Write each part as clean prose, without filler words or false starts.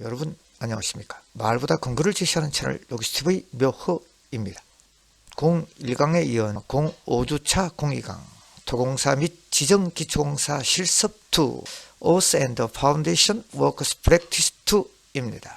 여러분 안녕하십니까. 말보다 근거를 제시하는 채널 로기스TV 묘허입니다. 01강에 이은 05주차 02강 토공사 및 지정기초공사 실습2 OS and Foundation Works Practice 2입니다.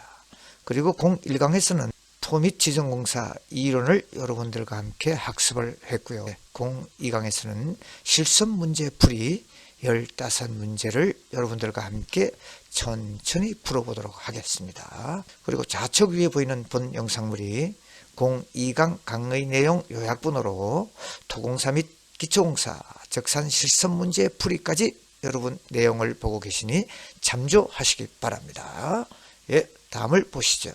그리고 01강에서는 토 및 지정공사 이론을 여러분들과 함께 학습을 했고요. 02강에서는 실습 문제풀이 15문제를 여러분들과 함께 천천히 풀어보도록 하겠습니다. 그리고 좌측 위에 보이는 본 영상물이 02강 강의 내용 요약본으로 토공사 및 기초공사 적산 실습 문제 풀이까지 여러분 내용을 보고 계시니 참조하시기 바랍니다. 예, 다음을 보시죠.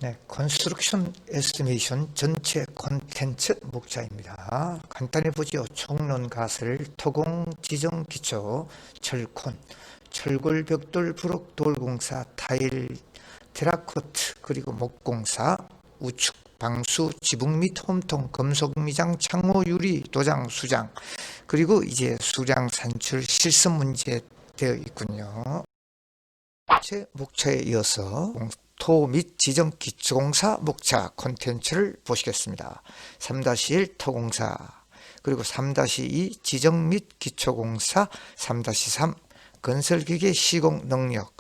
네, 컨스트럭션 에스티메이션 전체 콘텐츠 목차입니다. 간단히 보죠. 총론 가설, 토공, 지정, 기초, 철콘, 철골, 벽돌, 부록, 돌공사, 타일, 테라코트, 그리고 목공사, 우측, 방수, 지붕 및 홈통, 금속 미장, 창호, 유리, 도장, 수장, 그리고 이제 수량 산출 실습 문제 되어 있군요. 제 목차에 이어서 토 및 지정 기초공사 목차 콘텐츠를 보시겠습니다. 3-1 토공사, 그리고 3-2 지정 및 기초공사, 3-3 건설기계 시공 능력.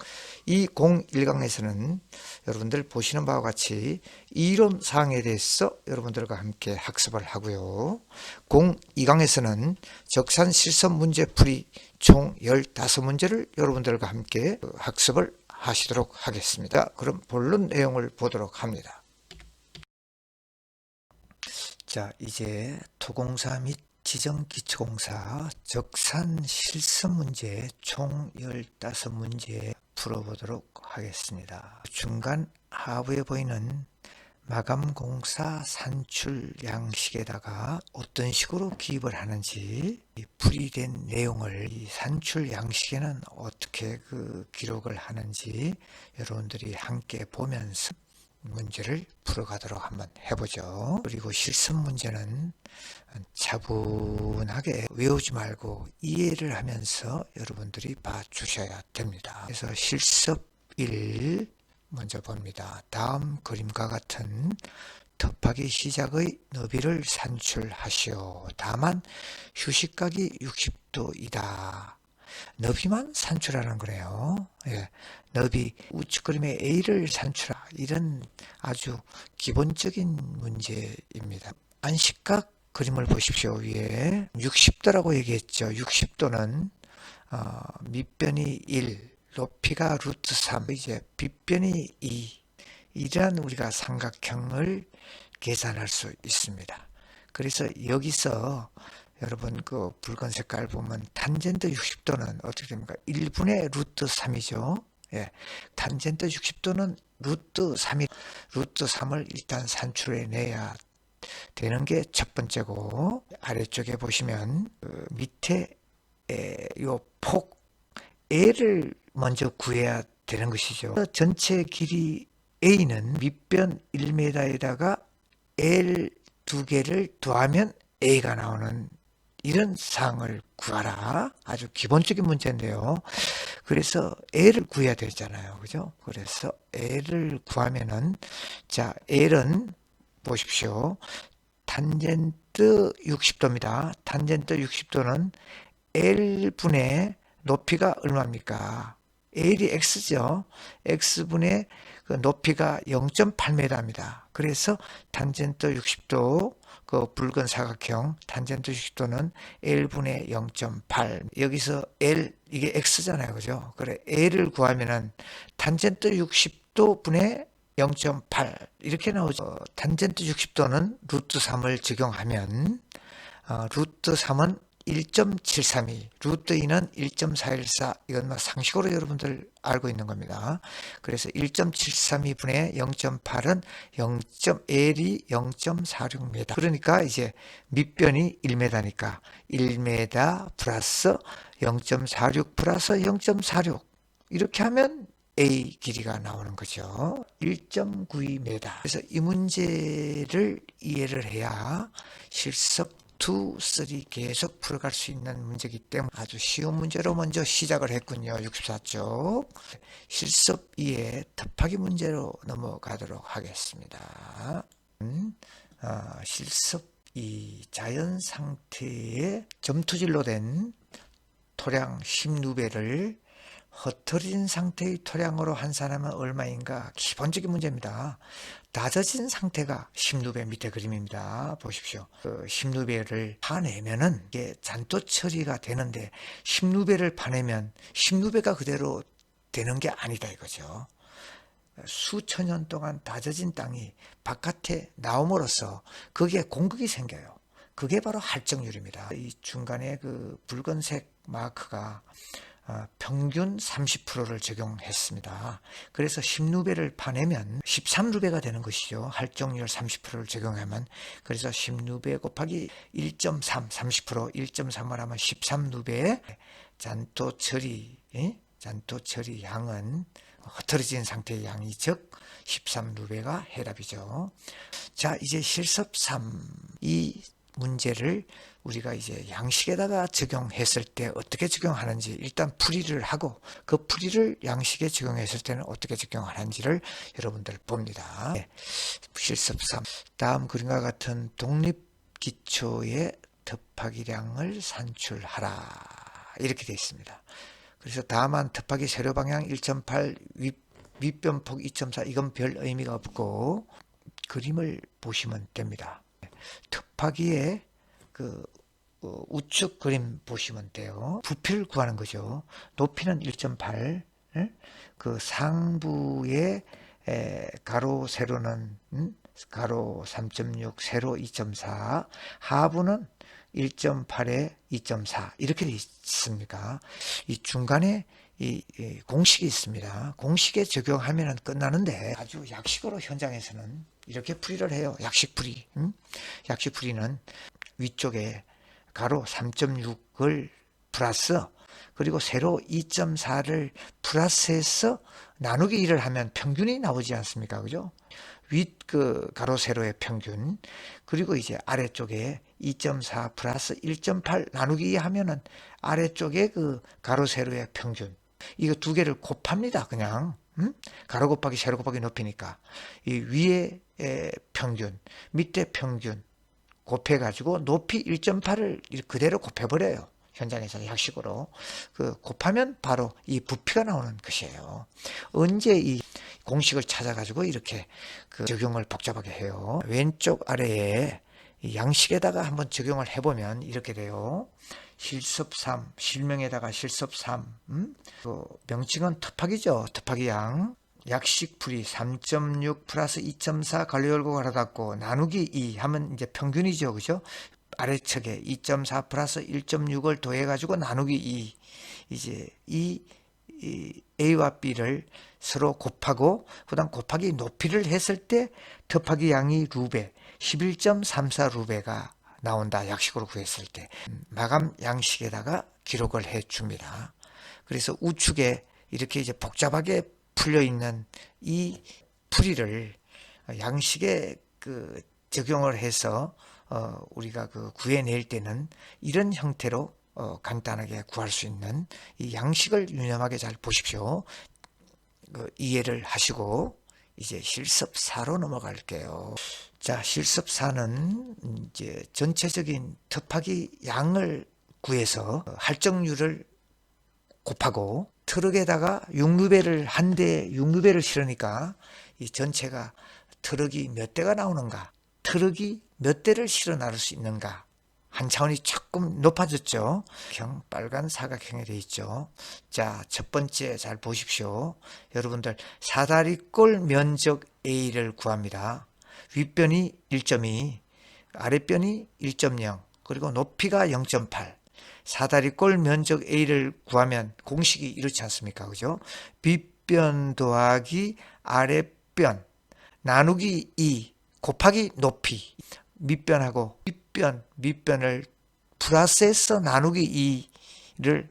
이 01강에서는 여러분들 보시는 바와 같이 이론사항에 대해서 여러분들과 함께 학습을 하고요. 02강에서는 적산 실습 문제풀이 총 15문제를 여러분들과 함께 학습을 하시도록 하겠습니다. 그럼 본론 내용을 보도록 합니다. 자, 이제 토공사 및 지정기초공사 적산 실습 문제 총 15문제 풀어보도록 하겠습니다. 중간 하부에 보이는 마감공사 산출 양식에다가 어떤 식으로 기입을 하는지 풀이된 내용을 이 산출 양식에는 어떻게 기록을 하는지 여러분들이 함께 보면서 문제를 풀어가도록 한번 해보죠. 그리고 실습 문제는 차분하게 외우지 말고 이해를 하면서 여러분들이 봐주셔야 됩니다. 그래서 실습 1 먼저 봅니다. 다음 그림과 같은 덮하기 시작의 너비를 산출하시오. 다만 휴식각이 60도이다. 너비만 산출하는 거네요. 예, 너비 우측 그림의 A를 산출하, 이런 아주 기본적인 문제입니다. 안식각 그림을 보십시오. 위에 60도라고 얘기했죠. 60도는 밑변이 1, 높이가 루트 3, 이제 빗변이 2, 이러한 우리가 삼각형을 계산할 수 있습니다. 그래서 여기서 여러분 그 붉은 색깔 보면 탄젠트 60도는 어떻게 됩니까? 1분의 루트 3이죠. 예, 탄젠트 60도는 루트 3이, 루트 3을 일단 산출해 내야 되는 게 첫 번째고, 아래쪽에 보시면 밑에 요 폭 A를 먼저 구해야 되는 것이죠. 전체 길이 A는 밑변 1m에다가 L 2개를 더하면 A가 나오는 이런 사항을 구하라. 아주 기본적인 문제인데요. 그래서 L을 구해야 되잖아요. 그죠? 그래서 L을 구하면은, 자, L은 보십시오. 탄젠트 60도입니다. 탄젠트 60도는 L분의 높이가 얼마입니까? L이 X죠. X분의 그 높이가 0.8m입니다. 그래서 탄젠트 60도, 그 붉은 사각형 탄젠트 60도는 L분의 0.8. 여기서 L, 이게 X잖아요. 그죠? 그래, L을 구하면은 탄젠트 60도 분의 0.8 이렇게 나오죠. 탄젠트 60도는 루트 3을 적용하면 루트 3은 1.732, 루트 2는 1.414, 이건 뭐 상식으로 여러분들 알고 있는 겁니다. 그래서 1.732분의 0.8은 L이 0.46m. 그러니까 이제 밑변이 1m니까 1m 플러스 0.46 플러스 0.46, 이렇게 하면 A 길이가 나오는 거죠. 1.92m. 그래서 이 문제를 이해를 해야 실습 2, 3 계속 풀어갈 수 있는 문제이기 때문에 아주 쉬운 문제로 먼저 시작을 했군요. 64쪽 실습 2의 답하기 문제로 넘어가도록 하겠습니다. 실습 2 자연 상태의 점토질로 된 토량 16배를 흩어진 상태의 토량으로 환산하면 얼마인가? 기본적인 문제입니다. 낮아진 상태가 16배 밑에 그림입니다. 보십시오. 16배를 파내면은 이게 잔토 처리가 되는데 16배를 파내면 16배가 그대로 되는 게 아니다 이거죠. 수천 년 동안 다져진 땅이 바깥에 나옴으로써 거기에 공극이 생겨요. 그게 바로 할정률입니다. 이 중간에 그 붉은색 마크가 평균 30%를 적용했습니다. 그래서 16배를 파내면 13루베가 되는 것이죠. 할정률 30%를 적용하면. 그래서 16배 곱하기 1.3, 30%, 1.3을 하면 13루베 잔토 처리 양은 흐트러진 상태의 양이 즉 13루베가 해답이죠. 자, 이제 실습 3. 이 문제를 우리가 이제 양식에다가 적용했을 때 어떻게 적용하는지 일단 풀이를 하고 그 풀이를 양식에 적용했을 때는 어떻게 적용하는지를 여러분들 봅니다. 네. 실습 3. 다음 그림과 같은 독립기초의 곱하기량을 산출하라. 이렇게 되어 있습니다. 그래서 다만 곱하기 세로 방향 1.8 윗변폭 2.4 이건 별 의미가 없고 그림을 보시면 됩니다. 곱하기에 그 우측 그림 보시면 돼요. 부피를 구하는 거죠. 높이는 1.8, 그 상부의 가로 세로는 가로 3.6, 세로 2.4, 하부는 1.8에 2.4 이렇게 되어 있습니까? 이 중간에 이 공식이 있습니다. 공식에 적용하면 끝나는데 아주 약식으로 현장에서는 이렇게 풀이를 해요. 약식풀이. 약식풀이는 위쪽에 가로 3.6을 플러스 그리고 세로 2.4를 플러스해서 나누기 1을 하면 평균이 나오지 않습니까? 그죠? 윗 그 가로 세로의 평균 그리고 이제 아래쪽에 2.4 플러스 1.8 나누기 2 하면은 아래쪽에 그 가로 세로의 평균 이거 두 개를 곱합니다. 그냥 가로 곱하기 세로 곱하기 높이니까 이 위에 평균 밑에 평균 곱해가지고 높이 1.8을 그대로 곱해버려요. 현장에서 약식으로 그 곱하면 바로 이 부피가 나오는 것이에요. 언제 이 공식을 찾아가지고 이렇게 그 적용을 복잡하게 해요. 왼쪽 아래에 양식에다가 한번 적용을 해보면 이렇게 돼요. 실습 3, 실명에다가 실습 3. 그 명칭은 곱하기죠. 곱하기 양. 약식풀이 3.6 플러스 2.4 가로 열고 가로 닫고 나누기 2 하면 이제 평균이죠. 그죠? 아래측에 2.4 플러스 1.6을 더해가지고 나누기 2. 이제 이 A와 B를 서로 곱하고 그다음 곱하기 높이를 했을 때 곱하기 양이 루베 11.34 루베가 나온다. 약식으로 구했을 때 마감 양식에다가 기록을 해 줍니다. 그래서 우측에 이렇게 이제 복잡하게 풀려 있는 이 풀이를 양식에 그 적용을 해서 우리가 그 구해낼 때는 이런 형태로 간단하게 구할 수 있는 이 양식을 유념하게 잘 보십시오. 이해를 하시고 이제 실습 4로 넘어갈게요. 자, 실습 4는 이제 전체적인 곱하기 양을 구해서 할정률을 곱하고 트럭에다가 6루베를 한 대 6루베를 실으니까 이 전체가 트럭이 몇 대가 나오는가, 트럭이 몇 대를 실어 나를 수 있는가 한 차원이 조금 높아졌죠. 빨간 사각형에 되어 있죠. 자, 첫 번째 잘 보십시오. 여러분들 사다리꼴 면적 A를 구합니다. 윗변이 1.2, 아랫변이 1.0, 그리고 높이가 0.8. 사다리꼴 면적 A를 구하면 공식이 이렇지 않습니까? 그죠? 윗변 더하기 아랫변 나누기 2 곱하기 높이. 밑변하고 밑변을 플러스해서 나누기 2를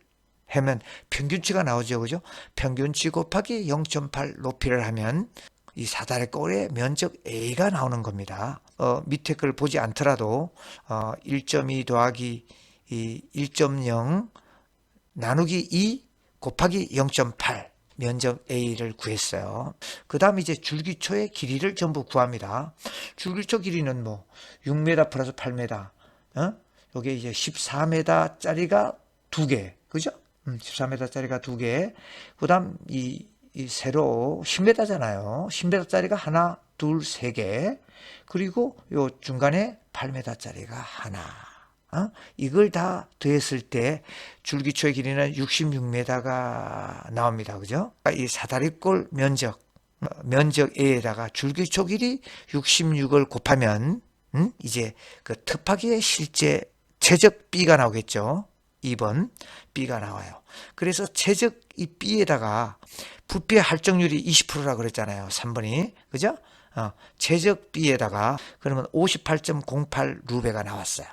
하면 평균치가 나오죠. 그죠? 평균치 곱하기 0.8 높이를 하면 이 사다리꼴의 면적 A가 나오는 겁니다. 밑에 걸 보지 않더라도 1.2 더하기 1.0 나누기 2 곱하기 0.8 면적 A를 구했어요. 그 다음 이제 줄기초의 길이를 전부 구합니다. 줄기초 길이는 뭐 6m 플러스 8m, 여기 이제 14m 짜리가 2개, 그죠? 14m 짜리가 2개. 그 다음 이 세로 10m잖아요. 10m 짜리가 하나, 둘, 세 개. 그리고 요 중간에 8m 짜리가 하나. 이걸 다 더했을 때 줄기초의 길이는 66m가 나옵니다. 그죠? 이 사다리꼴 면적 A에다가 줄기초 길이 66을 곱하면 이제 그 특파기의 실제 최적 B가 나오겠죠. 2번 B가 나와요. 그래서 최적 이 B에다가 부피의 할정률이 20%라 그랬잖아요. 3번이. 그죠? 최적 B에다가 그러면 58.08 루베가 나왔어요.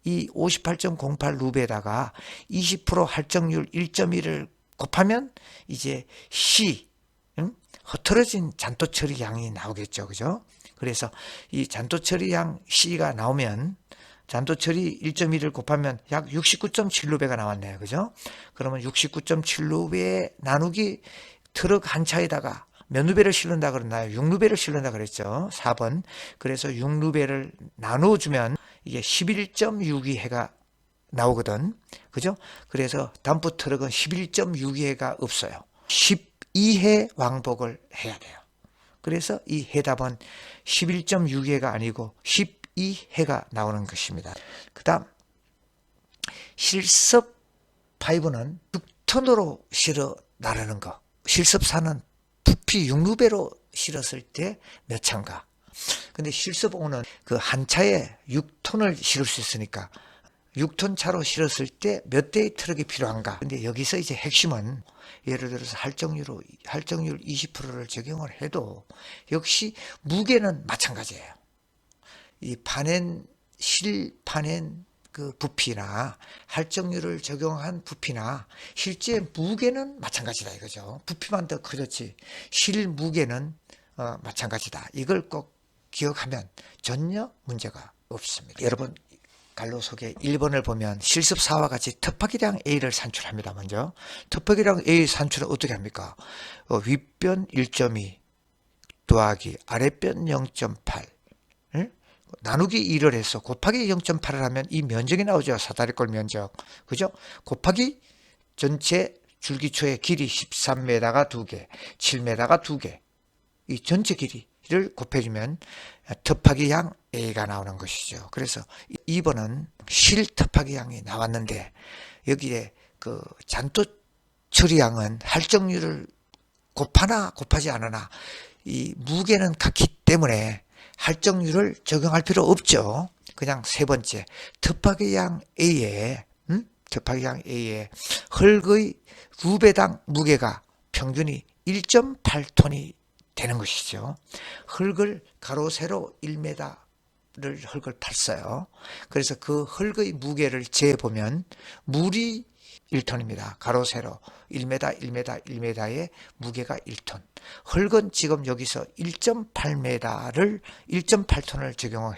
이 58.08 루베에다가 20% 할정률 1.1을 곱하면 이제 C, 흐트러진 잔토 처리량이 나오겠죠. 그죠? 그래서 이 잔토 처리량 C가 나오면 잔토 처리 1.1을 곱하면 약 69.7루베가 나왔네요. 그죠? 그러면 69.7루베 나누기 트럭 한 차에다가 몇 루베를 실른다 그랬나요? 6루베를 실른다 그랬죠. 4번. 그래서 6루베를 나눠주면 이게 11.62해가 나오거든. 그죠? 그래서 담프 트럭은 11.62해가 없어요. 12해 왕복을 해야 돼요. 그래서 이 해답은 11.62해가 아니고 12해가 나오는 것입니다. 그 다음 실습 파이브는 6톤으로 실어 나르는 거. 실습 4는 부피 6루베로 실었을 때 몇 차인가. 근데 실습 5는 그 한 차에 6톤을 실을 수 있으니까 6톤 차로 실었을 때 몇 대의 트럭이 필요한가. 근데 여기서 이제 핵심은 예를 들어서 할정률 20%를 적용을 해도 역시 무게는 마찬가지예요. 이 실판엔 그 부피나 할정률을 적용한 부피나 실제 무게는 마찬가지다 이거죠. 부피만 더 커졌지 실 무게는 마찬가지다. 이걸 꼭 기억하면 전혀 문제가 없습니다. 여러분 갈로 속에 1번을 보면 실습 4와 같이 특파기량 A를 산출합니다. 먼저 특파기량 A 산출은 어떻게 합니까? 윗변 1.2 더하기 아랫변 0.8 나누기 1을 해서 곱하기 0.8을 하면 이 면적이 나오죠. 사다리꼴 면적. 그죠? 곱하기 전체 줄기초의 길이 13m가 2개, 7m가 2개. 이 전체 길이를 곱해주면 특파기 양 A가 나오는 것이죠. 그래서 2번은 실 특파기 양이 나왔는데 여기에 그 잔토 처리량은 할정률을 곱하나 곱하지 않으나 이 무게는 같기 때문에 할정률을 적용할 필요 없죠. 그냥 세 번째 특파기양 A에 흙의 루베당 무게가 평균이 1.8톤이 되는 것이죠. 흙을 가로 세로 1m를 흙을 팠어요. 그래서 그 흙의 무게를 재보면 물이 1톤입니다. 가로 세로 1m, 1m, 1m의 무게가 1톤. 흙은 지금 여기서 1.8톤을 적용을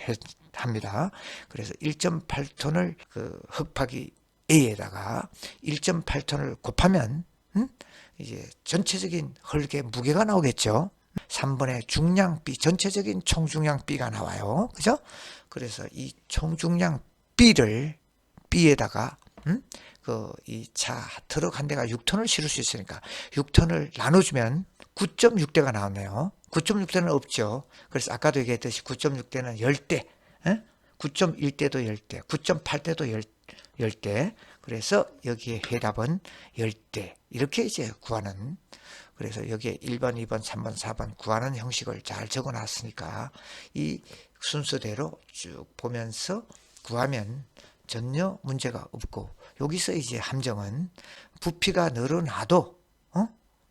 합니다. 그래서 1.8톤을 그 흙파기 A에다가 1.8톤을 곱하면 이제 전체적인 흙의 무게가 나오겠죠. 3번에 중량 B, 전체적인 총중량 B가 나와요. 그죠? 그래서 이 총중량 B에다가 이 차 트럭 한 대가 6톤을 실을 수 있으니까 6톤을 나눠주면 9.6대가 나오네요. 9.6대는 없죠. 그래서 아까도 얘기했듯이 9.6대는 10대, 9.1대도 10대, 9.8대도 10대. 그래서 여기에 해답은 10대. 이렇게 이제 구하는, 그래서 여기에 1번, 2번, 3번, 4번 구하는 형식을 잘 적어 놨으니까 이 순서대로 쭉 보면서 구하면 전혀 문제가 없고, 여기서 이제 함정은 부피가 늘어나도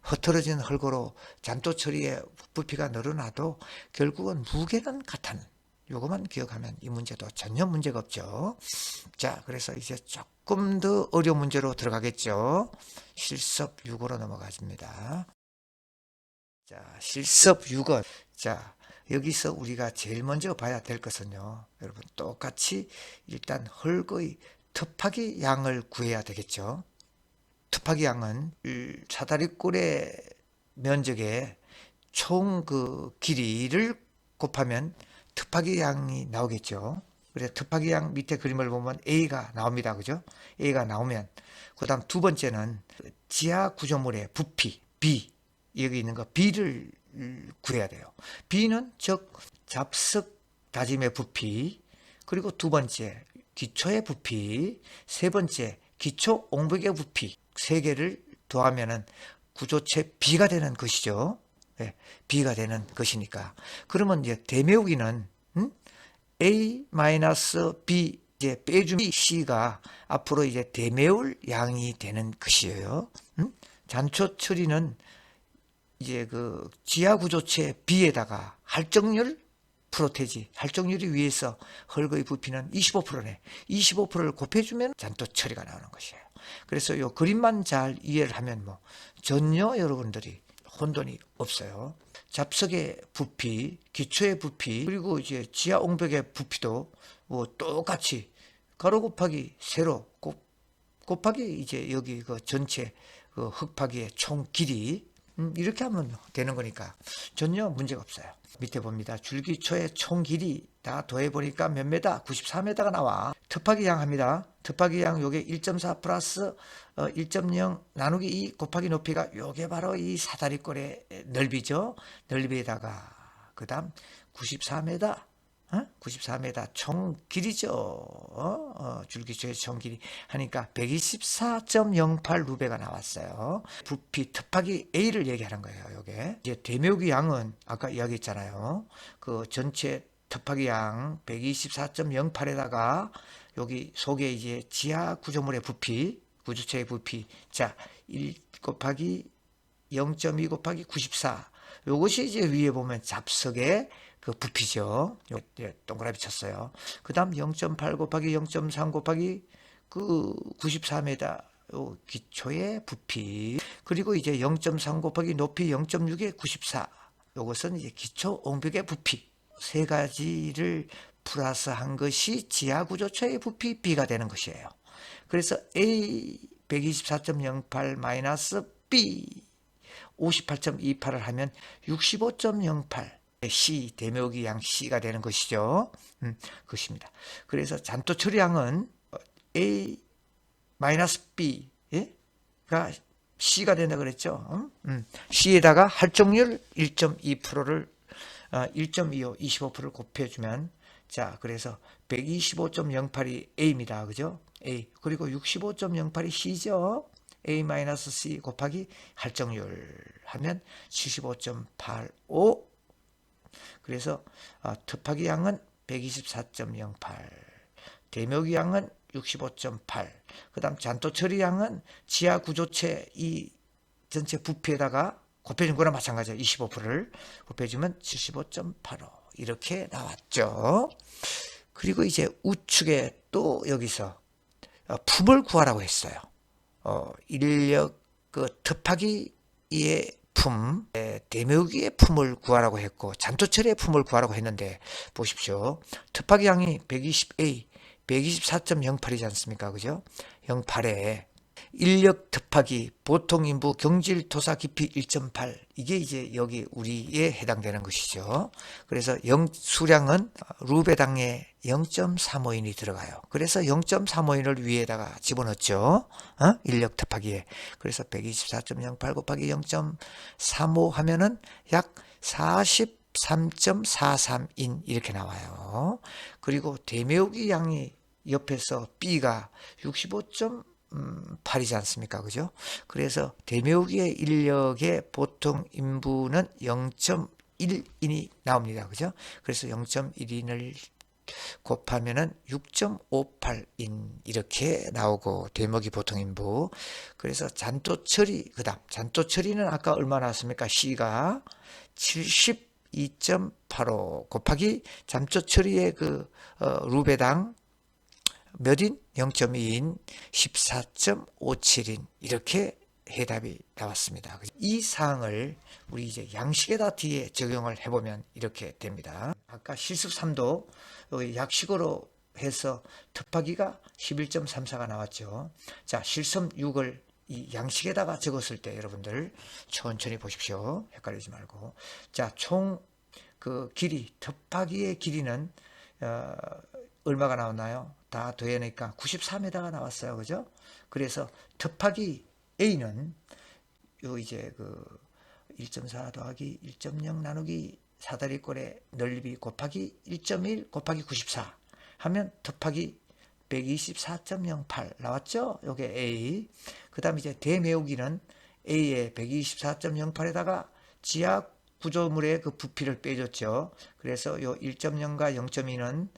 흐트러진 흙으로 잔토 처리에 부피가 늘어나도 결국은 무게는 같다는 요것만 기억하면 이 문제도 전혀 문제가 없죠. 자, 그래서 이제 조금 더 어려운 문제로 들어가겠죠. 실습 6으로 넘어가집니다. 자, 실습 6은 자, 여기서 우리가 제일 먼저 봐야 될 것은요, 여러분 똑같이 일단 헐거의 특파기 양을 구해야 되겠죠. 특파기 양은 사다리꼴의 면적의 총 그 길이를 곱하면 특파기 양이 나오겠죠. 그래서 특파기 양 밑에 그림을 보면 A가 나옵니다. 그죠? A가 나오면 그 다음 두 번째는 지하 구조물의 부피 B, 여기 있는 거 B를 구해야 돼요. B는 즉 잡석 다짐의 부피, 그리고 두 번째 기초의 부피, 세 번째 기초 옹벽의 부피, 세 개를 더하면은 구조체 B가 되는 것이죠. 네, B가 되는 것이니까. 그러면 이제 대매우기는 A-B 이제 빼주면 C가 앞으로 이제 대매울 양이 되는 것이에요. 잔초 처리는 이제 그 지하 구조체 B에다가 할정률 프로테지, 할정률이 위에서 헐거의 부피는 25%네. 25%를 곱해주면 잔토 처리가 나오는 것이에요. 그래서 요 그림만 잘 이해를 하면 뭐 전혀 여러분들이 혼돈이 없어요. 잡석의 부피, 기초의 부피, 그리고 이제 지하 옹벽의 부피도 뭐 똑같이 가로 곱하기 세로 곱하기 이제 여기 그 전체 그 흙파기의 총 길이 이렇게 하면 되는 거니까 전혀 문제가 없어요. 밑에 봅니다. 줄기초의 총 길이 다 더해보니까 몇 메다? 94m가 나와. 특파기 양 합니다. 특파기 양 요게 1.4 플러스 1.0 나누기 2 곱하기 높이가 요게 바로 이 사다리꼴의 넓이죠. 넓이에다가 그 다음 94m 94m 총 길이죠. 줄기초의 총 길이 하니까 124.08 루베가 나왔어요. 부피 특파기 A를 얘기하는 거예요. 요게 이제 대묘기 양은 아까 이야기했잖아요. 그 전체 특파기 양 124.08에다가 여기 속에 이제 지하 구조물의 부피, 구조체의 부피, 자 1 곱하기 0.2 곱하기 94. 요것이 이제 위에 보면 잡석의 그 부피죠. 동그라미 쳤어요. 그 다음 0.8 곱하기 0.3 곱하기 그 94m 요 기초의 부피, 그리고 이제 0.3 곱하기 높이 0.6의 94. 요것은 이제 기초 옹벽의 부피. 세 가지를 플러스한 것이 지하 구조체의 부피 B가 되는 것이에요. 그래서 A 124.08 마이너스 B 58.28을 하면 65.08 C 대묘기 양 C가 되는 것이죠. 그것입니다. 그래서 잔토 처리량은 A 마이너스 B가 C가 된다 그랬죠. C에다가 할정률 1.2%를 1.25 25%를 곱해주면 자 그래서 125.08이 A입니다. 그죠? A 그리고 65.08이 C죠. A-C 곱하기 할정률 하면 75.85. 그래서 특파기 양은 124.08, 대묘기 양은 65.8, 그 다음 잔토 처리 양은 지하 구조체 이 전체 부피에다가 곱해준 거나 마찬가지예요. 25%를 곱해주면 75.85 이렇게 나왔죠. 그리고 이제 우측에 또 여기서 품을 구하라고 했어요. 인력 그 특파기의 품, 대묘기의 품을 구하라고 했고 잔토처리의 품을 구하라고 했는데 보십시오. 특파기 양이 120A 124.08이지 않습니까? 그죠? 08에 인력 특파기 보통 인부 경질 토사 깊이 1.8 이게 이제 여기 우리에 해당되는 것이죠. 그래서 수량은 루베당에 0.35인이 들어가요. 그래서 0.35인을 위에다가 집어넣었죠. 인력 특파기에. 그래서 124.08 곱하기 0.35 하면은 약 43.43인 이렇게 나와요. 그리고 대묘기 양이 옆에서 B가 65.8이지 않습니까? 그죠? 그래서 대묘기의 인력의 보통 인부는 0.1인이 나옵니다. 그죠? 그래서 0.1인을 곱하면은 6.58인 이렇게 나오고 대묘기 보통 인부. 그래서 잔토 처리 그다음 잔토 처리는 아까 얼마 나왔습니까? C가 72.85 곱하기 잔토 처리의 그 루베당 몇인? 0.2인 14.57인 이렇게 해답이 나왔습니다. 이 사항을 우리 이제 양식에다 뒤에 적용을 해보면 이렇게 됩니다. 아까 실습 3도 약식으로 해서 곱하기가 11.34가 나왔죠. 자, 실습 6을 이 양식에다가 적었을 때 여러분들 천천히 보십시오. 헷갈리지 말고. 자, 총 그 길이, 곱하기의 길이는 얼마가 나왔나요? 다 더해내니까 94m가 나왔어요. 그죠? 그래서 곱하기 A는 요 이제 그 1.4 더하기 1.0 나누기 사다리꼴의 넓이 곱하기 1.1 곱하기 94 하면 곱하기 124.08 나왔죠? 요게 A. 그 다음 이제 대메우기는 A의 124.08에다가 지하 구조물의 그 부피를 빼줬죠. 그래서 요 1.0과 0.2는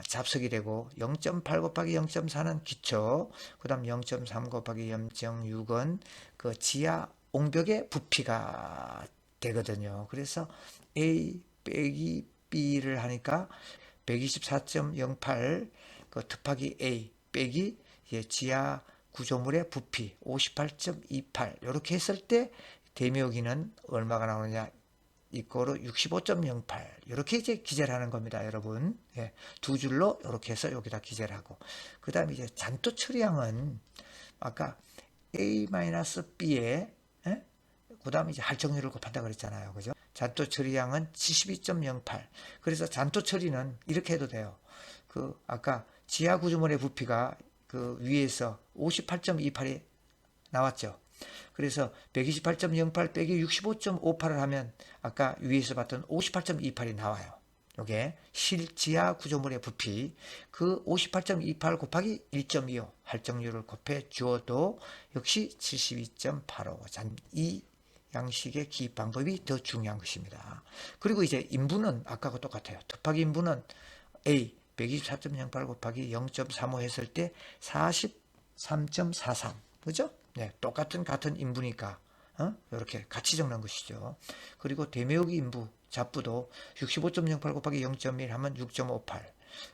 잡석이 되고 0.8 곱하기 0.4는 기초, 그 다음 0.3 곱하기 0.6은 그 지하 옹벽의 부피가 되거든요. 그래서 A 빼기 B를 하니까 124.08 그 곱하기 A 빼기 지하 구조물의 부피 58.28 이렇게 했을 때 대묘기는 얼마가 나오느냐? 이거로 65.08 이렇게 이제 기재를 하는 겁니다, 여러분. 예, 두 줄로 이렇게 해서 여기다 기재를 하고, 그 다음에 이제 잔토 처리량은 아까 A-B에 그 다음에 이제 할정률을 곱한다 그랬잖아요, 그죠? 잔토 처리량은 72.08. 그래서 잔토 처리는 이렇게 해도 돼요. 그 아까 지하 구조물의 부피가 그 위에서 58.28이 나왔죠. 그래서 128.08 빼기 65.58을 하면 아까 위에서 봤던 58.28이 나와요. 이게 실지하 구조물의 부피, 그 58.28 곱하기 1.25 할정률을 곱해 주어도 역시 72.85. 이 양식의 기입 방법이 더 중요한 것입니다. 그리고 이제 인분은 아까와 똑같아요. 곱하기 인분은 A 124.08 곱하기 0.35 했을 때 43.43. 그죠? 네, 같은 인부니까 이렇게 같이 적는 것이죠. 그리고 대매우기 인부 잡부도 65.08 곱하기 0.1 하면 6.58.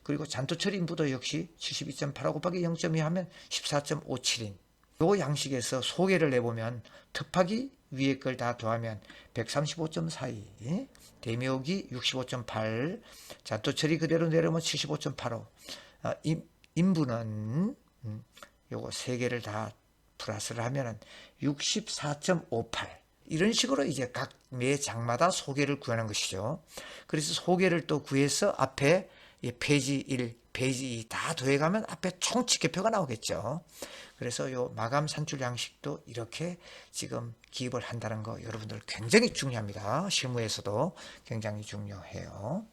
그리고 잔토처리 인부도 역시 72.85 곱하기 0.2 하면 14.57인. 요 양식에서 소개를 내보면 곱하기 위에 걸 다 더하면 135.42, 대묘기 65.8, 잔토처리 그대로 내려오면 75.85. 인부는 요거 세 개를 다 플러스를 하면은 64.58. 이런 식으로 이제 각 매 장마다 소개를 구하는 것이죠. 그래서 소개를 또 구해서 앞에 페이지 1, 페이지 2 다 더해가면 앞에 총 지표가 나오겠죠. 그래서 요 마감 산출 양식도 이렇게 지금 기입을 한다는 거 여러분들 굉장히 중요합니다. 실무에서도 굉장히 중요해요.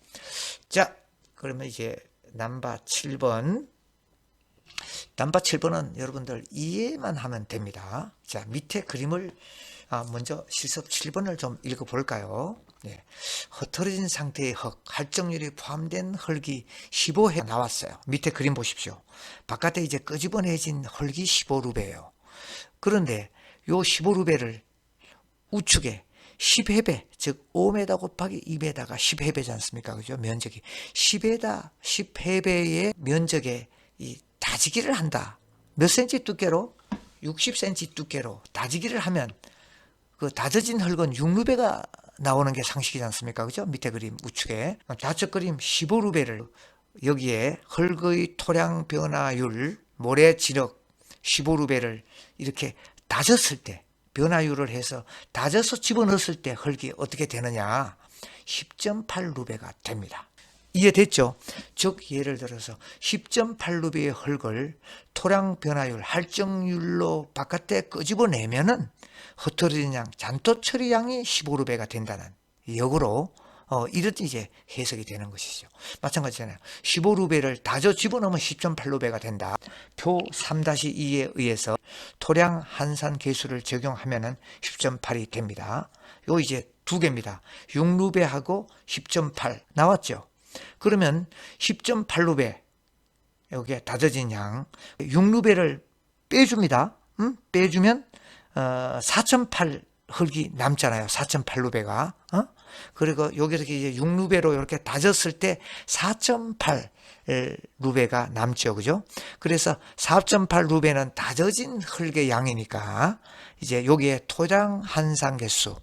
자, 그러면 이제 넘버 7번. 넘버 7번은 여러분들 이해만 하면 됩니다. 자, 밑에 그림을 먼저 실습 7번을 좀 읽어볼까요? 네. 흐트러진 상태의 흙, 할정률이 포함된 흙이 15회 나왔어요. 밑에 그림 보십시오. 바깥에 이제 끄집어내진 흙이 15루베예요. 그런데 요 15루베를 우측에 10회배, 즉 5m 곱하기 2m가 10회배지 않습니까? 그죠? 면적이 10회배의 면적에 이 다지기를 한다. 몇 cm 두께로? 60cm 두께로 다지기를 하면 그 다져진 흙은 6루베가 나오는 게 상식이지 않습니까? 그죠? 밑에 그림 우측에 좌측 그림 15루베를 여기에 흙의 토량 변화율 모래 진흙 15루베를 이렇게 다졌을 때 변화율을 해서 다져서 집어넣었을 때 흙이 어떻게 되느냐? 10.8루베가 됩니다. 이해됐죠? 즉 예를 들어서 10.8루베의 흙을 토량 변화율, 할정률로 바깥에 끄집어내면은 흐트러진 양, 잔토 처리 양이 15루베가 된다는 역으로 이런 이제 해석이 되는 것이죠. 마찬가지잖아요. 15루베를 다져 집어넣으면 10.8루베가 된다. 표 3-2에 의해서 토량 한산 계수를 적용하면은 10.8이 됩니다. 요 이제 두 개입니다. 6루베하고 10.8 나왔죠. 그러면 10.8루베 여기에 다져진 양 6루베를 빼줍니다. 빼주면 4.8 흙이 남잖아요. 4.8루베가 그리고 여기서 이제 6루베로 이렇게 다졌을 때 4.8 루베가 남죠. 그죠? 그래서 4.8 루베는 다져진 흙의 양이니까 이제 여기에 토양 한산 개수,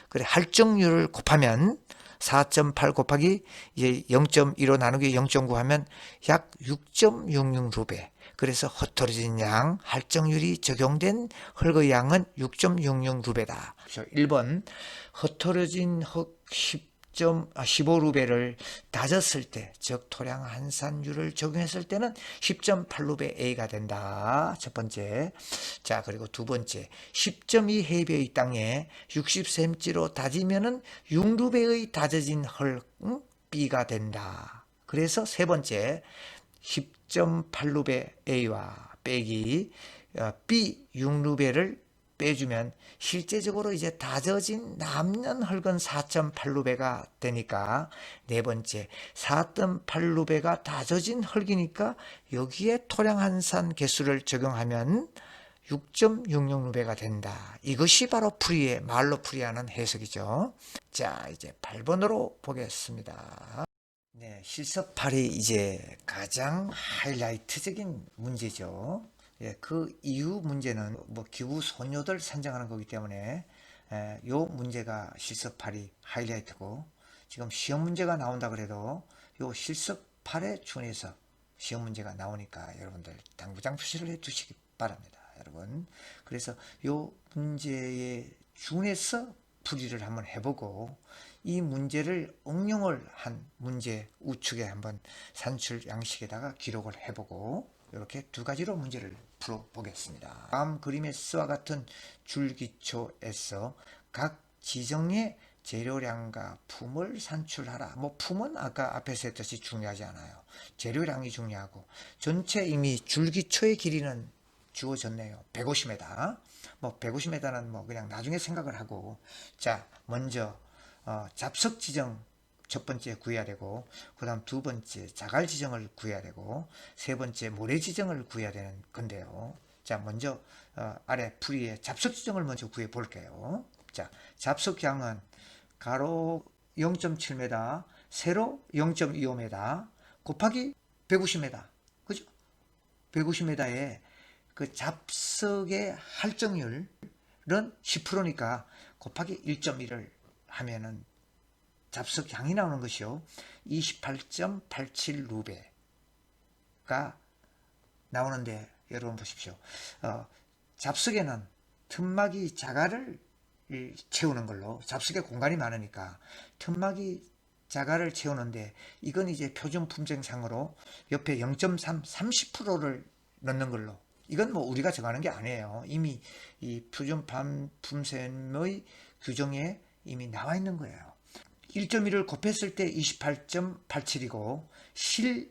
그래, 할정률을 곱하면 4.8 곱하기 이제 0.15 나누기 0.9 하면 약 6.66 루베. 그래서 흩어진 양, 할정률이 적용된 흙의 양은 6.66 루베다. 1번 흩어진 흙 15루베를 다졌을 때, 즉 토양 한산율을 적용했을 때는 10.8루베 A가 된다. 첫 번째. 자, 그리고 두 번째, 10.2 해배의 땅에 60cm로 다지면은 6루베의 다져진 흙 B가 된다. 그래서 세 번째, 10.8루베 A와 빼기 B 6루베를 빼주면 실제적으로 이제 다져진 남는 흙은 4.8루베가 되니까 네 번째 4.8루베가 다져진 흙이니까 여기에 토양 한산 개수를 적용하면 6.66루베가 된다. 이것이 바로 풀이의 말로 풀이하는 해석이죠. 자, 이제 8번으로 보겠습니다. 네, 실습 8이 이제 가장 하이라이트적인 문제죠. 예, 그 이후 문제는 뭐 기후 소녀들 선정하는 거기 때문에 요 문제가 실습 8이 하이라이트고, 지금 시험 문제가 나온다 그래도 요 실습 8에 준해서 시험 문제가 나오니까 여러분들 당부장 표시를 해 두시기 바랍니다, 여러분. 그래서 요 문제에 준해서 풀이를 한번 해보고 이 문제를 응용을 한 문제 우측에 한번 산출 양식에다가 기록을 해보고 이렇게 두 가지로 문제를 풀어보겠습니다. 다음 그림에서와 같은 줄기초에서 각 지정의 재료량과 품을 산출하라. 뭐 품은 아까 앞에서 했듯이 중요하지 않아요. 재료량이 중요하고 전체 이미 줄기초의 길이는 주어졌네요. 150m. 뭐 150m는 뭐 그냥 나중에 생각을 하고, 자, 먼저 잡석 지정 첫 번째 구해야 되고, 그 다음 두 번째 자갈 지정을 구해야 되고, 세 번째 모래 지정을 구해야 되는 건데요. 자, 먼저 아래 풀이의 잡석 지정을 먼저 구해 볼게요. 자, 잡석량은 가로 0.7m, 세로 0.25m 곱하기 150m. 그죠? 150m에 그 잡석의 할정률은 10%니까 곱하기 1.1을 하면은 잡석량이 나오는 것이요. 28.87 루베가 나오는데, 여러분 보십시오. 잡석에는 틈막이 자갈을 채우는 걸로, 잡석에 공간이 많으니까 틈막이 자갈을 채우는데, 이건 이제 표준 품종상으로 옆에 0.3, 30%를 넣는 걸로, 이건 뭐 우리가 정하는 게 아니에요. 이미 이 표준 품샘의 규정에 이미 나와 있는 거예요. 1.1을 곱했을 때 28.87이고 실양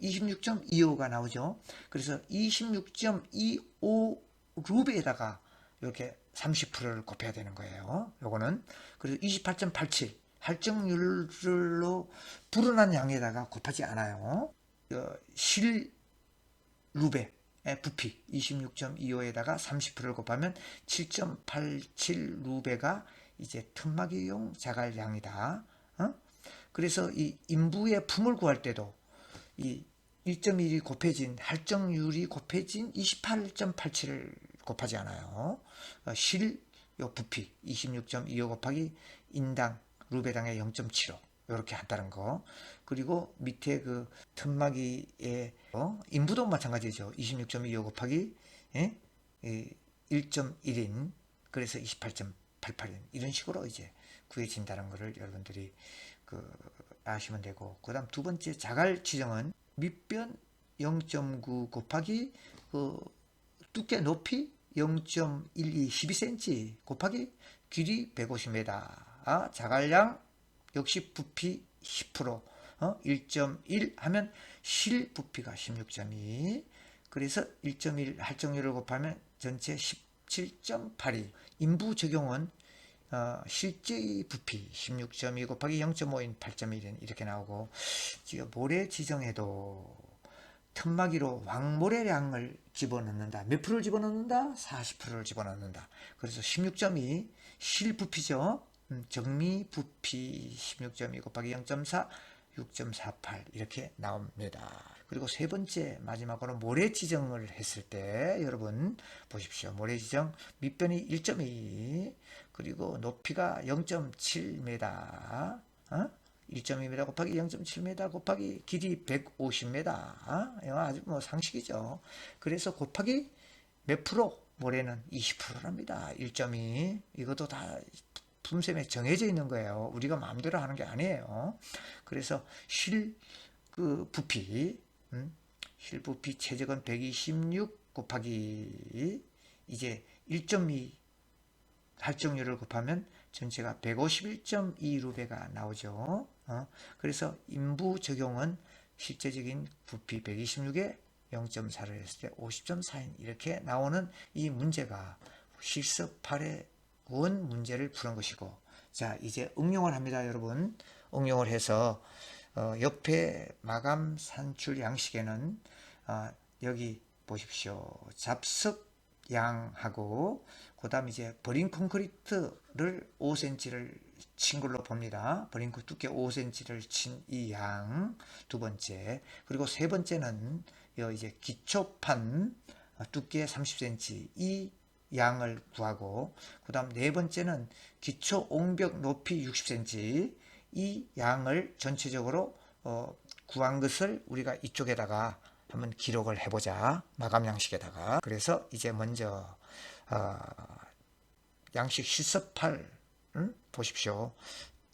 26.25가 나오죠. 그래서 26.25 루베에다가 이렇게 30%를 곱해야 되는 거예요. 요거는. 그리고 28.87 할정률로 불어난 양에다가 곱하지 않아요. 실 루베 부피 26.25에다가 30%를 곱하면 7.87 루베가 이제 틈막이용 자갈량이다. 그래서 이 인부의 품을 구할 때도 이 1.1이 곱해진 할정률이 곱해진 28.87을 곱하지 않아요. 실 요 부피 26.25 곱하기 인당 루베당의 0.75 이렇게 한다는 거. 그리고 밑에 그 틈막이의 인부도 마찬가지죠. 26.25 곱하기 1.1인 그래서 28.88인 이런 식으로 이제 구해진다는 것을 여러분들이 아시면 되고, 그 다음 두 번째 자갈 지정은 밑변 0.9 곱하기 두께 높이 0.12 12cm 곱하기 길이 150m 자갈량 역시 부피 10% 1.1 하면 실 부피가 16.2 그래서 1.1 할정률을 곱하면 전체 17.82 인부 적용은 실제의 부피 16.2 곱하기 0.5인 8.1인 이렇게 나오고, 지금 모래 지정에도 틈막이로 왕모래량을 집어넣는다. 몇 프로를 집어넣는다? 40%를 집어넣는다. 그래서 16.2 실부피죠. 정미부피 16.2 곱하기 0.4 6.48 이렇게 나옵니다. 그리고 세 번째 마지막으로 모래 지정을 했을 때 여러분 보십시오. 모래 지정 밑변이 1.2 그리고 높이가 0.7m 1.2m 곱하기 0.7m 곱하기 길이 150m 아주 뭐 상식이죠. 그래서 곱하기 몇 프로? 모래는 20%랍니다. 1.2 이것도 다 품셈에 정해져 있는 거예요. 우리가 마음대로 하는 게 아니에요. 그래서 부피 실부피 최적은 126 곱하기 이제 1.2 할정률을 곱하면 전체가 151.2루베가 나오죠. 그래서 인부 적용은 실제적인 부피 126에 0.4를 했을 때 50.4인 이렇게 나오는 이 문제가 실습 8의 원 문제를 푸는 것이고, 자 이제 응용을 합니다. 여러분 응용을 해서 옆에 마감 산출 양식에는 여기 보십시오. 잡석양하고 그 다음 이제 버린 콘크리트를 5cm를 친 걸로 봅니다. 버린 두께 5cm를 친 이 양 두 번째, 그리고 세 번째는 이제 기초판 두께 30cm 이 양을 구하고, 그 다음 네 번째는 기초 옹벽 높이 60cm 이 양을 전체적으로 구한 것을 우리가 이쪽에다가 한번 기록을 해보자. 마감 양식에다가. 그래서 이제 먼저 양식 실습 8 보십시오.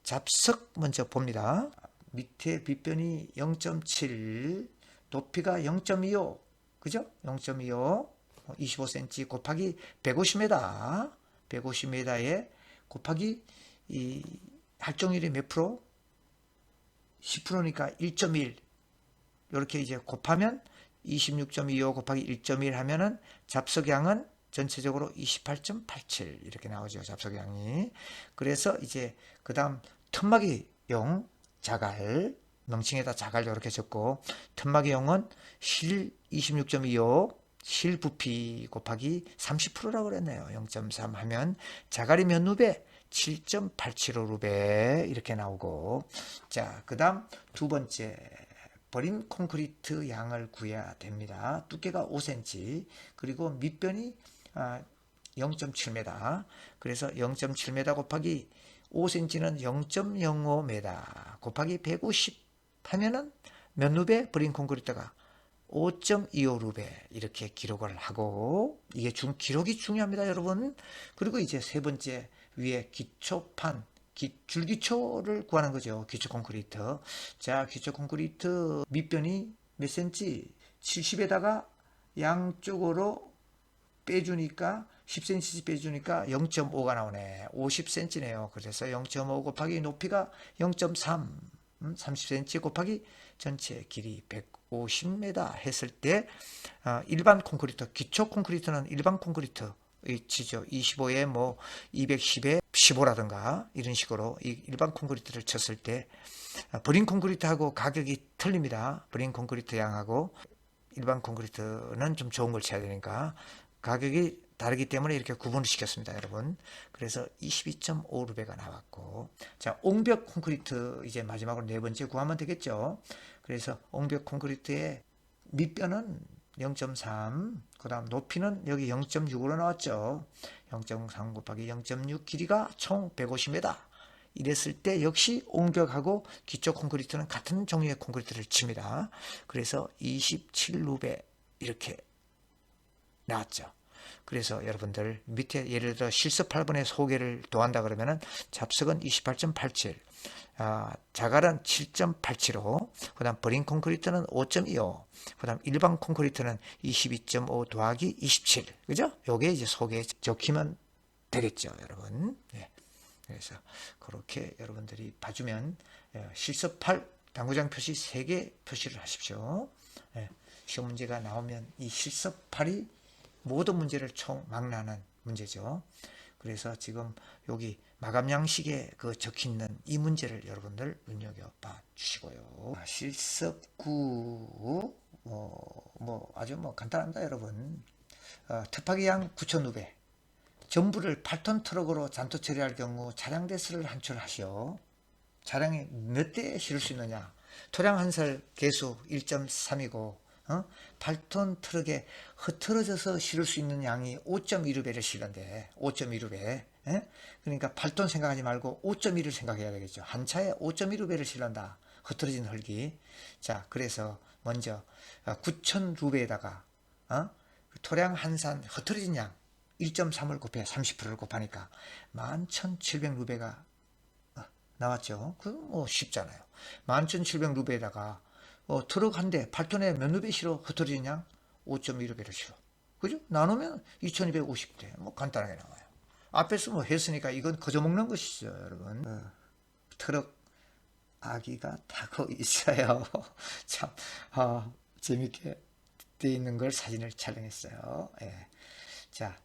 잡석 먼저 봅니다. 밑에 빗변이 0.7 높이가 0.25 그죠? 0.25 25cm 곱하기 150m 150m에 곱하기 이 할정률이 몇 프로? 10%니까 1.1 이렇게 이제 곱하면 26.25 곱하기 1.1 하면은 잡석양은 전체적으로 28.87 이렇게 나오죠. 잡석양이. 그래서 이제 그 다음 틈막이용 자갈 명칭에다 자갈 이렇게 적고, 틈막이용은 실 26.25 실부피 곱하기 30%라고 그랬네요. 0.3 하면 자갈이 몇 루베? 7.875루베 이렇게 나오고, 자 그 다음 두 번째 버린 콘크리트 양을 구해야 됩니다. 두께가 5cm 그리고 밑변이 0.7m 그래서 0.7m 곱하기 5cm는 0.05m 곱하기 150 하면은 몇 루베? 버린 콘크리트가 5.25루베 이렇게 기록을 하고, 이게 기록이 중요합니다 여러분. 그리고 이제 세 번째 위에 기초판 줄기초를 구하는 거죠. 기초 콘크리트. 자 기초 콘크리트 밑변이 몇 cm? 70에다가 양쪽으로 빼주니까 10cm 빼주니까 0.5가 나오네. 50cm네요. 그래서 0.5 곱하기 높이가 0.3 30cm 곱하기 전체 길이 150m 했을 때 일반 콘크리트, 기초 콘크리트는 일반 콘크리트 치죠. 25에 뭐 210에 15라든가 이런 식으로 이 일반 콘크리트를 쳤을 때 버린 콘크리트하고 가격이 틀립니다. 버린 콘크리트 양하고 일반 콘크리트는 좀 좋은 걸 쳐야 되니까 가격이 다르기 때문에 이렇게 구분을 시켰습니다, 여러분. 그래서 22.5루베가 나왔고, 자 옹벽 콘크리트 이제 마지막으로 네 번째 구하면 되겠죠. 그래서 옹벽 콘크리트의 밑변은 0.3, 그 다음 높이는 여기 0.6으로 나왔죠. 0.3 곱하기 0.6 길이가 총 150m 이랬을 때 역시 옹벽하고 기초 콘크리트는 같은 종류의 콘크리트를 칩니다. 그래서 27루베 이렇게 나왔죠. 그래서 여러분들 밑에 예를 들어 실습 8번의 소개를 더한다 그러면은 잡석은 28.87, 자갈은 7.875, 그 다음 버린 콘크리트는 5.25, 그 다음 일반 콘크리트는 22.5 더하기 27, 그죠? 요게 이제 소개에 적히면 되겠죠, 여러분. 네. 그래서 그렇게 여러분들이 봐주면 실습 8 당구장 표시 3개 표시를 하십시오. 네. 시험 문제가 나오면 이 실습 8이 모든 문제를 총 망라하는 문제죠. 그래서 지금 여기 마감 양식에 그 적혀 있는 이 문제를 여러분들 눈여겨봐 주시고요. 실습 9 뭐 아주 뭐 간단합니다, 여러분. 특파기 양 9,500 전부를 8톤 트럭으로 잔토 처리할 경우 차량 대수를 한출하시오. 차량이 몇 대에 실을 수 있느냐? 토량 한설 개수 1.3이고 8톤 트럭에 흐트러져서 실을 수 있는 양이 5.1루배를 실는데 5.1루배. 그러니까 8톤 생각하지 말고 5.1을 생각해야 되겠죠. 한 차에 5.1루배를 실는다. 흐트러진 흙이. 자, 그래서 먼저 9,000루배에다가 토량 한산 흐트러진 양 1.3을 곱해 30%를 곱하니까 11,700루배가 나왔죠. 그 뭐 쉽잖아요. 11,700루배에다가 트럭 한 대 8톤에 몇 루배 실어? 흐트러진 양 5.1루배를 실어. 그죠? 나누면 2,250대. 뭐 간단하게 나와요. 앞에서 뭐 했으니까 이건 거저 먹는 것이죠, 여러분. 트럭 아기가 타고 있어요. 참 재밌게 돼 있는 걸 사진을 촬영했어요. 예. 자,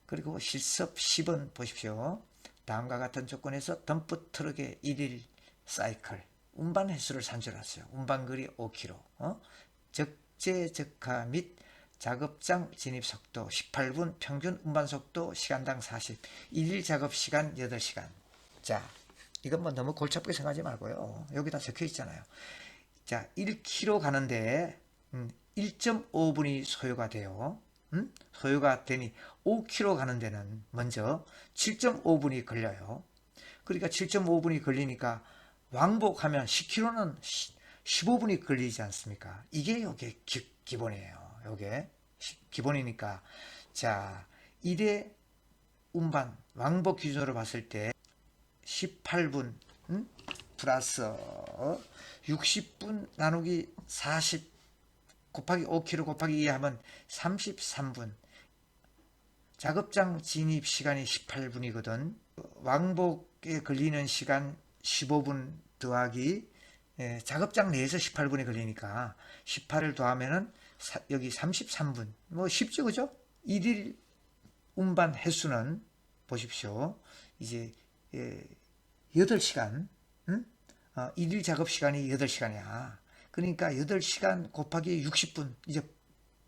그리고 실습 10번 보십시오. 다음과 같은 조건에서 덤프 트럭의 1일 사이클 운반 횟수를 산출하세요. 운반거리 5km, 적재적하 및 작업장 진입 속도 18분, 평균 운반 속도 시간당 40, 1일 작업 시간 8시간. 자, 이건 뭐 너무 골치 아프게 생각하지 말고요. 여기다 적혀 있잖아요. 자, 1km 가는데 1.5분이 소요가 돼요. 소요가 되니 5km 가는 데는 먼저 7.5분이 걸려요. 그러니까 7.5분이 걸리니까 왕복하면 10km는 15분이 걸리지 않습니까? 이게 여기 기본이에요. 요게 기본이니까. 자, 1회 운반 왕복 기준으로 봤을 때 18분 플러스 60분 나누기 40 곱하기 5km 곱하기 2 하면 33분. 작업장 진입 시간이 18분이거든. 왕복에 걸리는 시간 15분 더하기 작업장 내에서 18분이 걸리니까 18을 더하면은 여기 33분. 뭐 쉽죠, 그죠? 1일 운반 횟수는 보십시오. 이제 8시간. 1일 작업 시간이 8시간이야. 그러니까 8시간 곱하기 60분, 이제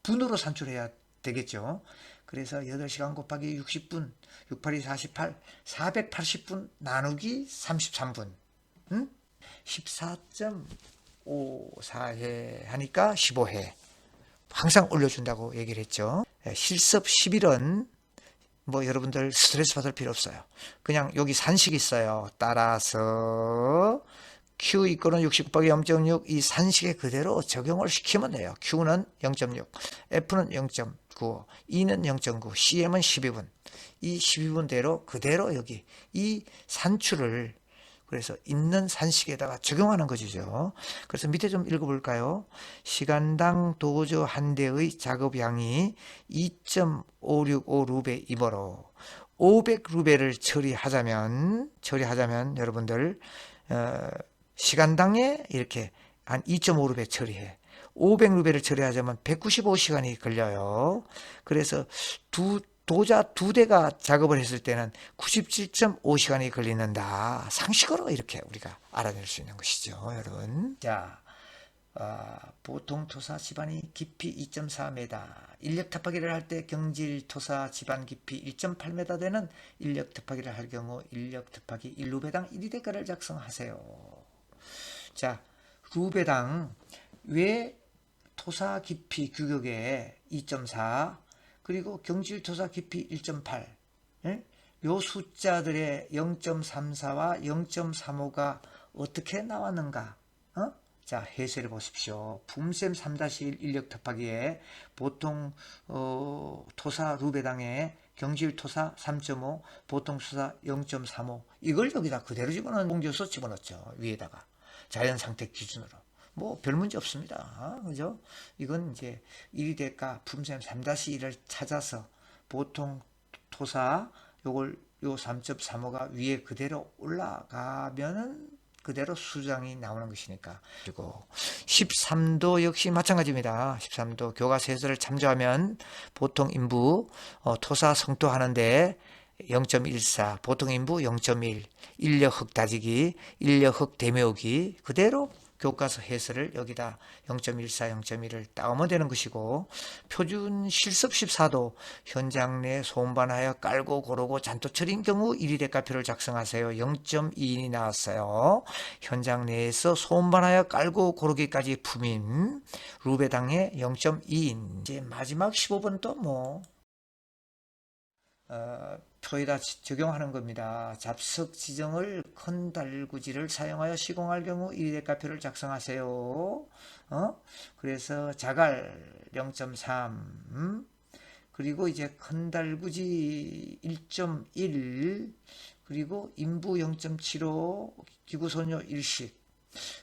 분으로 산출해야 되겠죠. 그래서 8시간 곱하기 60분, 6, 8이 48, 480분 나누기 33분, 14.54회 하니까 15회. 항상 올려준다고 얘기를 했죠. 실습 11은 뭐 여러분들 스트레스 받을 필요 없어요. 그냥 여기 산식이 있어요. 따라서 Q 이거는 60 곱하기 0.6 이 산식에 그대로 적용을 시키면 돼요. Q는 0.6, F는 0.9, E는 0.9, CM은 12분. 이 12분대로 그대로 여기 이 산출을 그래서 있는 산식에다가 적용하는 것이죠. 그래서 밑에 좀 읽어볼까요? 시간당 도저 한 대의 작업량이 2.565루베이므로 500루베를 처리하자면 여러분들 시간당에 이렇게 한 2.5루베 처리해. 500루베를 처리하자면 195시간이 걸려요. 그래서 도자 두 대가 작업을 했을 때는 97.5시간이 걸리는다. 상식으로 이렇게 우리가 알아낼 수 있는 것이죠, 여러분. 자, 보통 토사 지반이 깊이 2.4m, 인력 타파기를 할 때 경질 토사 지반 깊이 1.8m 되는 인력 타파기를 할 경우 인력 타파기 1루베당 1위대가를 작성하세요. 자, 루베당 왜 토사 깊이 규격에 2.4 그리고 경질 토사 깊이 1.8 요 숫자들의 0.34와 0.35가 어떻게 나왔는가? 자, 해설해 보십시오. 품셈 3-1 인력 타파기에 보통 토사 루베당에 경질 토사 3.5 보통 토사 0.35 이걸 여기다 그대로 집어넣은 옮겨서 집어넣었죠. 위에다가 자연 상태 기준으로 뭐 별 문제 없습니다. 그죠? 이건 이제 1위대가 품셈 3-1을 찾아서 보통 토사 요걸 요 3.35가 위에 그대로 올라가면은 그대로 수장이 나오는 것이니까. 그리고 13도 역시 마찬가지입니다. 13도 교과서 해설을 참조하면 보통 인부 토사 성토하는데 0.14, 보통 인부 0.1, 인력흙 다지기, 인력흙 대묘기 그대로 교과서 해설을 여기다 0.14, 0.1을 따오면 되는 것이고, 표준 실습 14도 현장 내 소음반하여 깔고 고르고 잔토 처리인 경우 1위 대가표를 작성하세요. 0.2인이 나왔어요. 현장 내에서 소음반하여 깔고 고르기까지 품인 루베당의 0.2인. 이제 마지막 15번도 표에다 적용하는 겁니다. 잡석 지정을 큰 달구지를 사용하여 시공할 경우 1위 대가표를 작성하세요. 그래서 자갈 0.3, 그리고 이제 큰 달구지 1.1, 그리고 인부 0.75, 기구소녀 일식.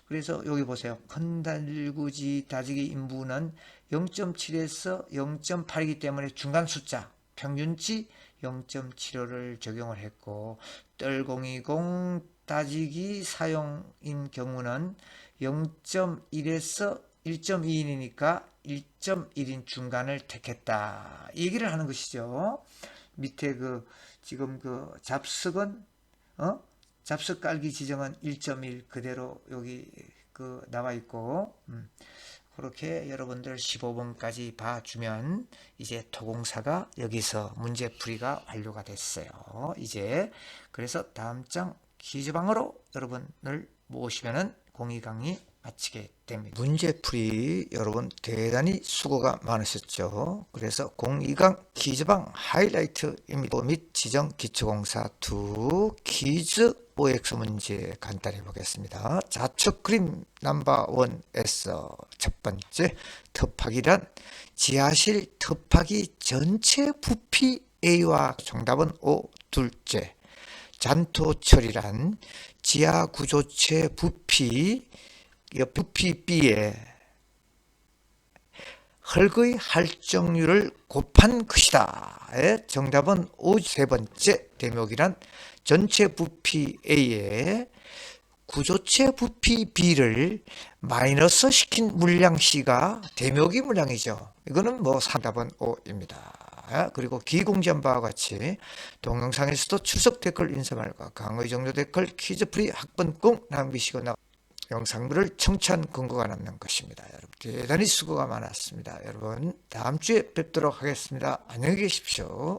그래서 여기 보세요. 큰 달구지 다지기 인부는 0.7에서 0.8이기 때문에 중간 숫자 평균치 0.75를 적용을 했고, 떨020 다지기 사용인 경우는 0.1에서 1.2인이니까 1.1인 중간을 택했다. 이 얘기를 하는 것이죠. 밑에 지금 잡석은 잡석 깔기 지정은 1.1 그대로 여기 나와 있고, 그렇게 여러분들 15번까지 봐주면 이제 토공사가 여기서 문제풀이가 완료가 됐어요. 이제 그래서 다음 장 퀴즈방으로 여러분을 모시면은 공의 강의 마치게 됩니다. 문제풀이 여러분 대단히 수고가 많으셨죠. 그래서 공의강 퀴즈방 하이라이트입니다. 및 지정 기초공사 2 퀴즈 OX 문제 간단히 보겠습니다. 좌측 그림 넘버 1에서 첫 번째, 터파기란 지하실 터파기 전체 부피 A와 정답은 O. 둘째, 잔토철이란 지하 구조체 부피 B에 흙의 할정률을 곱한 것이다. 정답은 O. 세 번째, 대묘기란 전체 부피 A에 구조체 부피 B를 마이너스 시킨 물량 C가 대묘기 물량이죠. 이거는 상답은 O입니다. 그리고 기공지한 바와 같이 동영상에서도 출석 댓글 인사말과 강의 정도 댓글 퀴즈풀이 학번 꼭 남기시거나 영상물을 청취한 근거가 남는 것입니다. 여러분 대단히 수고가 많았습니다. 여러분 다음 주에 뵙도록 하겠습니다. 안녕히 계십시오.